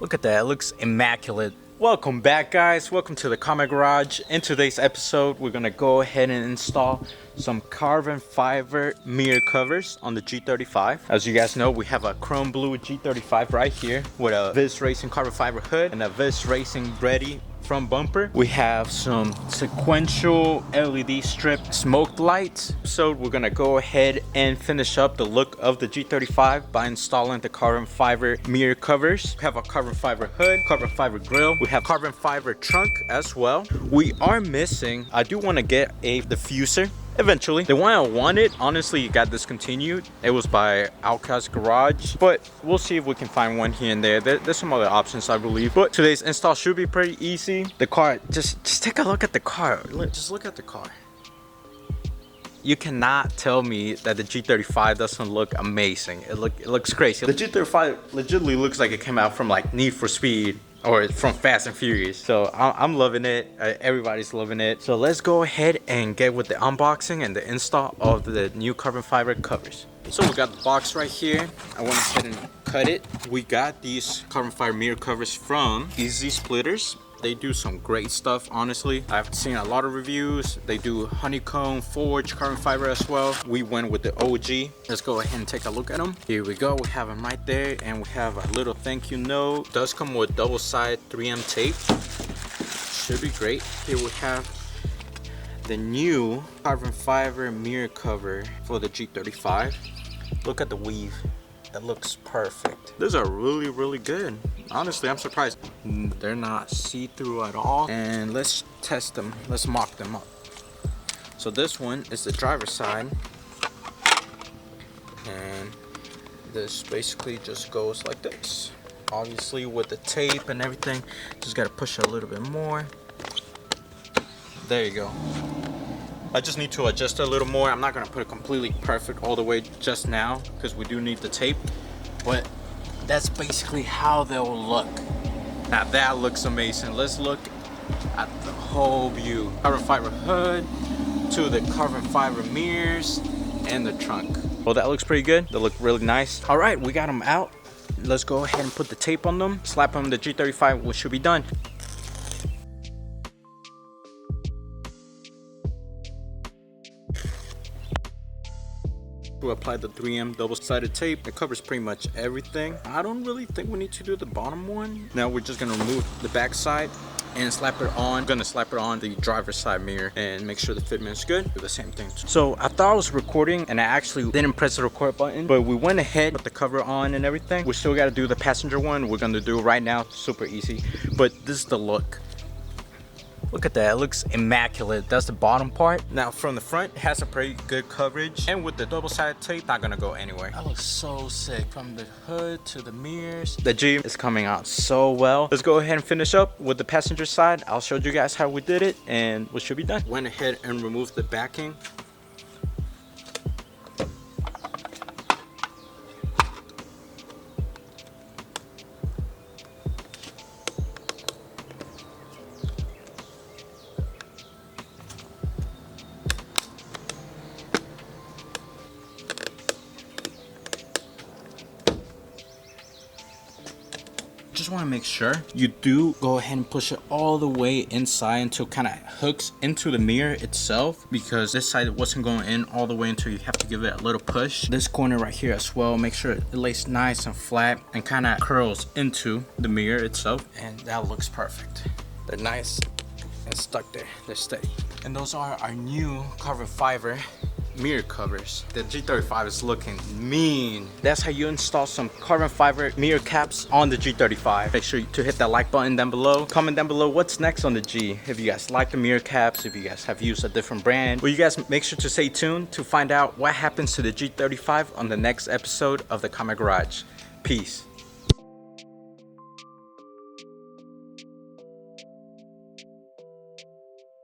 Look at that, it looks immaculate. Welcome back, guys. Welcome to the KameGarage. In today's episode, we're gonna go ahead and install some carbon fiber mirror covers on the G35. As you guys know, we have a chrome blue G35 right here with a Viz Racing carbon fiber hood and a Viz Racing Ready front bumper. We have some sequential LED strip smoke lights. So we're gonna go ahead and finish up the look of the G35 by installing the carbon fiber mirror covers. We have a carbon fiber hood, carbon fiber grille. We have carbon fiber trunk as well. We are missing, I do want to get a diffuser eventually. The one I wanted, honestly, got discontinued. It was by KameGarage, but we'll see if we can find one here and there. There's some other options, I believe. But today's install should be pretty easy. The car, just take a look at the car. Just look at the car. You cannot tell me that the G35 doesn't look amazing. It looks crazy. The G35 legitimately looks like it came out from like Need for Speed or from Fast and Furious. So I'm loving it. Everybody's loving it. So let's go ahead and get with the unboxing and the install of the new carbon fiber covers. So we got the box right here. I went ahead and cut it. We got these carbon fiber mirror covers from Easy Splitters. They do some great stuff, honestly. I've seen a lot of reviews. They do honeycomb, forged carbon fiber as well. We went with the OG. Let's go ahead and take a look at them. Here we go. We have them right there, and we have a little thank you note. It does come with double-sided 3M tape. Should be great. Here we have the new carbon fiber mirror cover for the G35. Look at the weave. It looks perfect. These are really good. Honestly, I'm surprised. They're not see-through at all. And let's test them. Let's mock them up. So this one is the driver's side. And this basically just goes like this. Obviously with the tape and everything, just gotta push it a little bit more. There you go. I just need to adjust it a little more. I'm not gonna put it completely perfect all the way just now because we do need the tape, but that's basically how they'll look. Now that looks amazing. Let's look at the whole view. Carbon fiber hood to the carbon fiber mirrors and the trunk. Well, that looks pretty good. They look really nice. All right, we got them out. Let's go ahead and put the tape on them, slap them on the G35, which should be done. To apply the 3M double-sided tape. It covers pretty much everything. I don't really think we need to do the bottom one. Now we're just gonna remove the back side and slap it on. I'm gonna slap it on the driver's side mirror and make sure the fitment is good. Do the same thing. So I thought I was recording and I actually didn't press the record button, but we went ahead, put the cover on and everything. We still gotta do the passenger one. We're gonna do it right now. Super easy, but this is the look. Look at that, it looks immaculate. That's the bottom part. Now from the front, it has a pretty good coverage. And with the double-sided tape, not gonna go anywhere. That looks so sick. From the hood to the mirrors. The G is coming out so well. Let's go ahead and finish up with the passenger side. I'll show you guys how we did it and we should be done. Went ahead and removed the backing. Just want to make sure you do go ahead and push it all the way inside until it kind of hooks into the mirror itself, because this side wasn't going in all the way until you have to give it a little push. This corner right here as well, make sure it lays nice and flat and kind of curls into the mirror itself, and that looks perfect. They're nice and stuck there. They're steady. And those are our new carbon fiber mirror covers. The G35 is looking mean. That's how you install some carbon fiber mirror caps on the G35. Make sure to hit that like button down below. Comment down below what's next on the G. If you guys like the mirror caps, if you guys have used a different brand. Well, you guys make sure to stay tuned to find out what happens to the G35 on the next episode of the KameGarage. Peace.